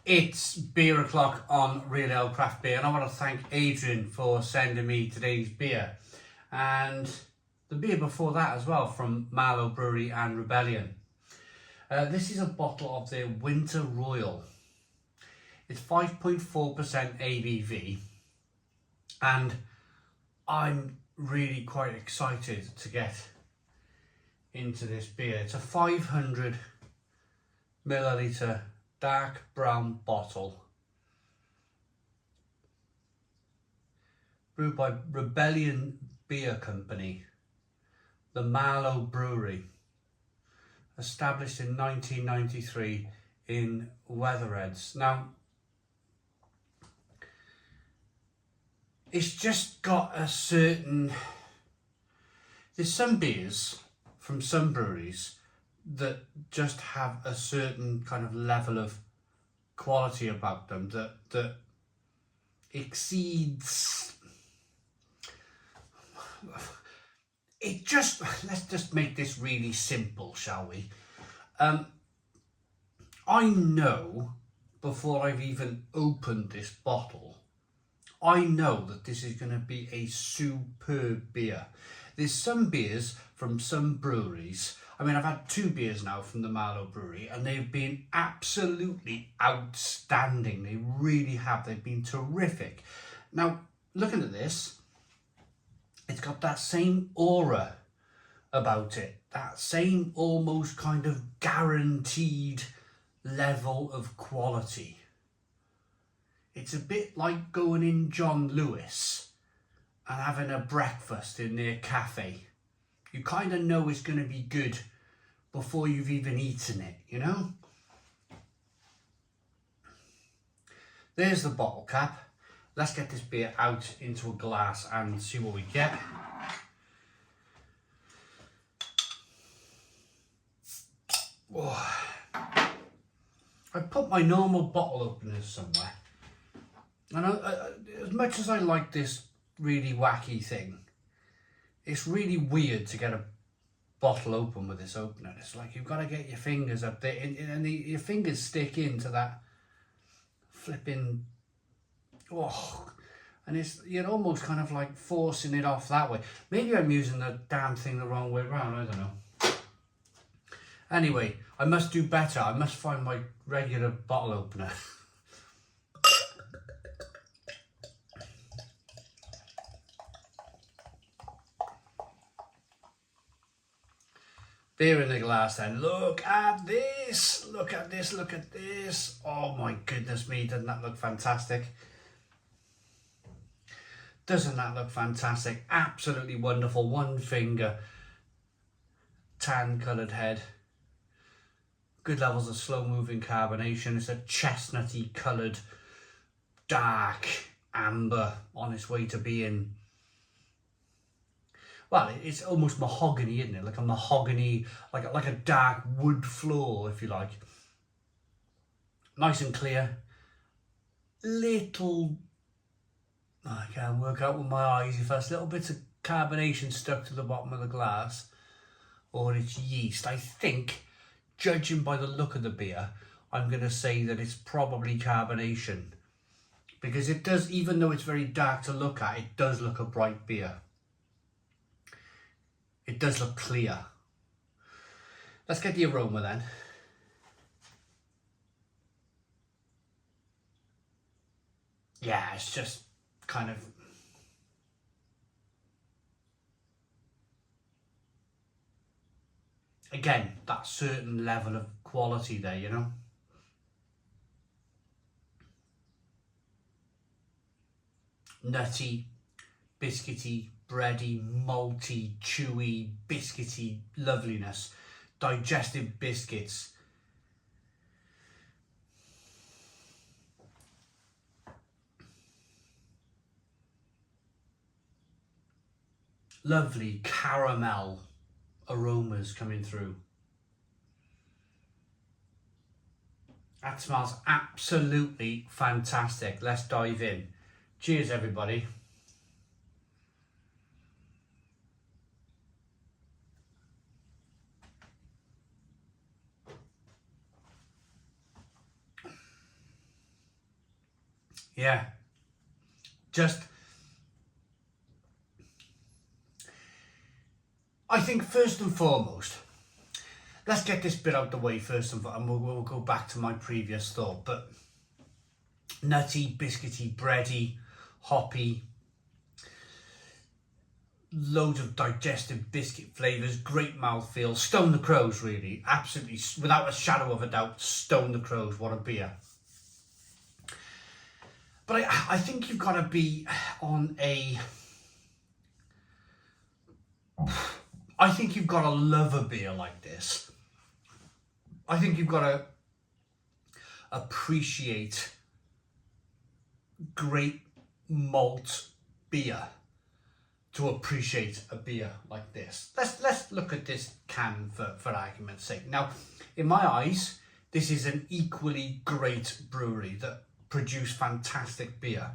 It's beer o'clock on Real Ale Craft Beer, and I want to thank Adrian for sending me today's beer, and the beer before that as well from Marlow Brewery and Rebellion. This is a bottle of their Winter Royal. It's 5.4% ABV, and I'm really quite excited to get into this beer. It's a 500 milliliter dark brown bottle, brewed by Rebellion Beer Company, the Marlow Brewery, established in 1993 in Wethered's. Now, it's just got a certain, there's some beers from some breweries that just have a certain kind of level of quality about them that exceeds it. Just, let's just make this really simple, shall we? I know before I've even opened this bottle, I know that this is going to be a superb beer. There's some beers from some breweries. I mean, I've had 2 beers now from the Marlow Brewery, and they've been absolutely outstanding. They really have. They've been terrific. Now, looking at this, it's got that same aura about it, that same almost kind of guaranteed level of quality. It's a bit like going in John Lewis and having a breakfast in their cafe. You kind of know it's going to be good before you've even eaten it, you know? There's the bottle cap. Let's get this beer out into a glass and see what we get. Oh. I put my normal bottle openers somewhere. And as much as I like this really wacky thing, it's really weird to get a bottle open with this opener. It's like you've got to get your fingers up there, and your fingers stick into that flipping, and you're almost kind of like forcing it off that way. Maybe I'm using the damn thing the wrong way around, I don't know. Anyway, I must do better. I must find my regular bottle opener. Beer in the glass then. Look at this, look at this, look at this. Oh my goodness me, doesn't that look fantastic? Doesn't that look fantastic? Absolutely wonderful. One finger, tan coloured head. Good levels of slow moving carbonation. It's a chestnutty coloured, dark amber on its way to being, well, it's almost mahogany, isn't it? Like a mahogany, like a dark wood floor, if you like. Nice and clear. Little, I can't work out with my eyes if that's little bits of carbonation stuck to the bottom of the glass, or it's yeast. I think, judging by the look of the beer, I'm going to say that it's probably carbonation. Because it does, even though it's very dark to look at, it does look a bright beer. It does look clear. Let's get the aroma then. Yeah, it's just kind of, again, that certain level of quality there, you know? Nutty, biscuity, bready, malty, chewy, biscuity loveliness. Digestive biscuits. Lovely caramel aromas coming through. That smells absolutely fantastic. Let's dive in. Cheers, everybody. Yeah. Just, I think first and foremost, let's get this bit out the way first and we'll go back to my previous thought. But nutty, biscuity, bready, hoppy, loads of digestive biscuit flavours, great mouthfeel, stone the crows really, absolutely, without a shadow of a doubt, stone the crows, what a beer. But I think you've got to be on a... I think you've got to love a beer like this. I think you've got to appreciate great malt beer to appreciate a beer like this. Let's look at this can for argument's sake. Now, in my eyes, this is an equally great brewery that produce fantastic beer.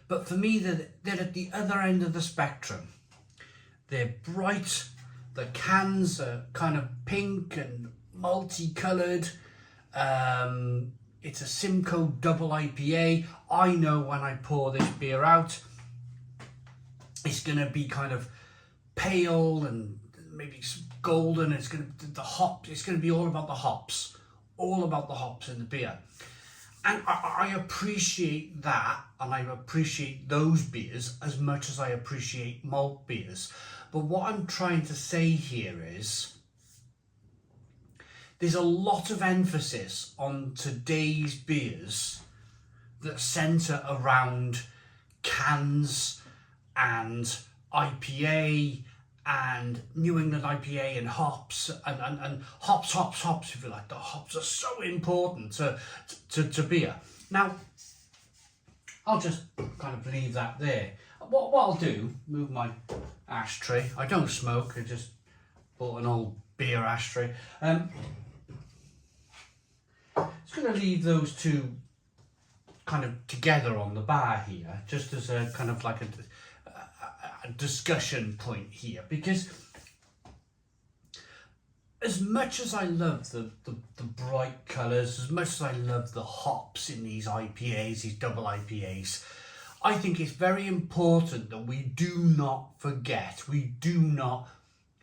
But for me, they're at the other end of the spectrum. They're bright, the cans are kind of pink and multicoloured. It's a Simcoe double IPA. I know when I pour this beer out, it's going to be kind of pale and maybe golden. It's going to be all about the hops, in the beer. And I appreciate that, and I appreciate those beers as much as I appreciate malt beers. But what I'm trying to say here is there's a lot of emphasis on today's beers that centre around cans and IPA and New England IPA and hops and hops, if you like. The hops are so important to beer. Now, I'll just kind of leave that there. What I'll do, move my ashtray. I don't smoke, I just bought an old beer ashtray. Just going to leave those two kind of together on the bar here, just as a kind of like a discussion point here, because as much as I love the bright colours, as much as I love the hops in these IPAs, these double IPAs, I think it's very important that we do not forget, we do not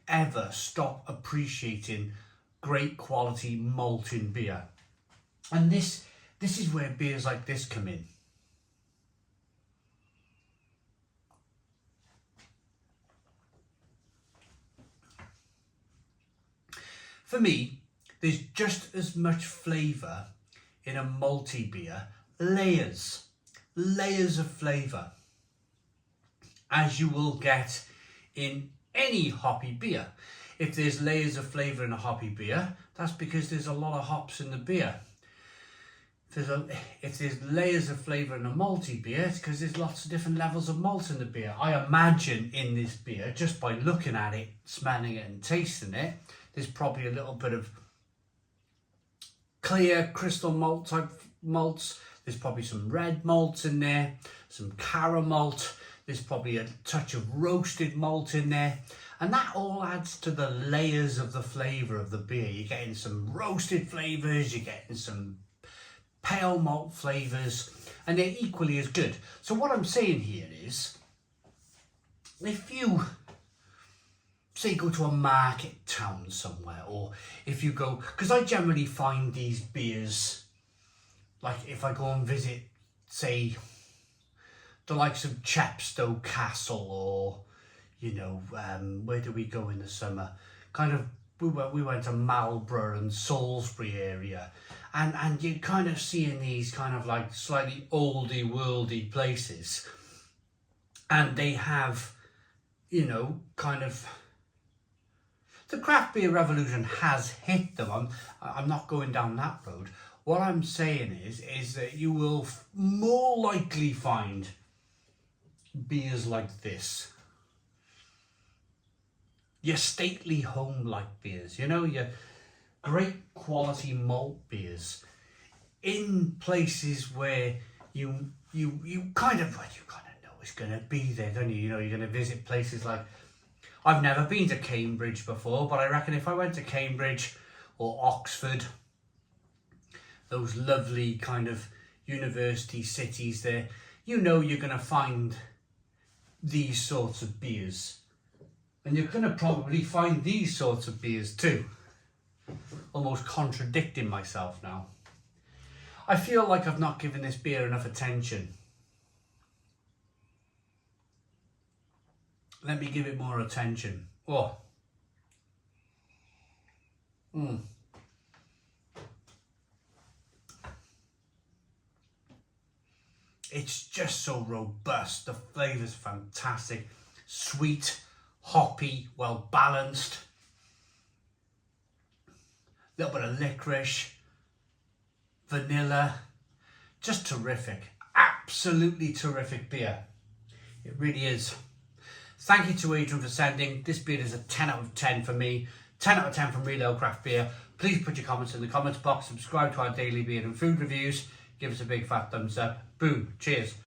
ever stop appreciating great quality malted beer. And this is where beers like this come in. For me, there's just as much flavour in a malty beer, layers of flavour, as you will get in any hoppy beer. If there's layers of flavour in a hoppy beer, that's because there's a lot of hops in the beer. If there's layers of flavour in a malty beer, it's because there's lots of different levels of malt in the beer. I imagine in this beer, just by looking at it, smelling it and tasting it, there's probably a little bit of clear crystal malt type malts. There's probably some red malts in there, some caramel. There's probably a touch of roasted malt in there. And that all adds to the layers of the flavour of the beer. You're getting some roasted flavours, you're getting some pale malt flavours, and they're equally as good. So what I'm saying here is, if you say go to a market town somewhere, or if you go, because I generally find these beers, like if I go and visit, say, the likes of Chepstow Castle, or, you know, where do we go in the summer? Kind of, we went to Marlborough and Salisbury area, and you kind of see in these kind of like slightly oldie worldy places, and they have, you know, kind of, the craft beer revolution has hit them. I'm not going down that road. What I'm saying is that you will more likely find beers like this, your stately home-like beers, you know, your great quality malt beers, in places where you kind of know it's going to be there, don't you? You know, you're going to visit places like, I've never been to Cambridge before, but I reckon if I went to Cambridge or Oxford, those lovely kind of, university cities there, you know you're going to find these sorts of beers. And you're going to probably find these sorts of beers too. Almost contradicting myself now. I feel like I've not given this beer enough attention. Let me give it more attention. Oh. It's just so robust. The flavour's fantastic. Sweet, hoppy, well balanced. A little bit of licorice, vanilla. Just terrific. Absolutely terrific beer. It really is. Thank you to Adrian for sending. This beer is a 10 out of 10 for me. 10 out of 10 from Real Ale Craft Beer. Please put your comments in the comments box. Subscribe to our daily beer and food reviews. Give us a big fat thumbs up. Boom. Cheers.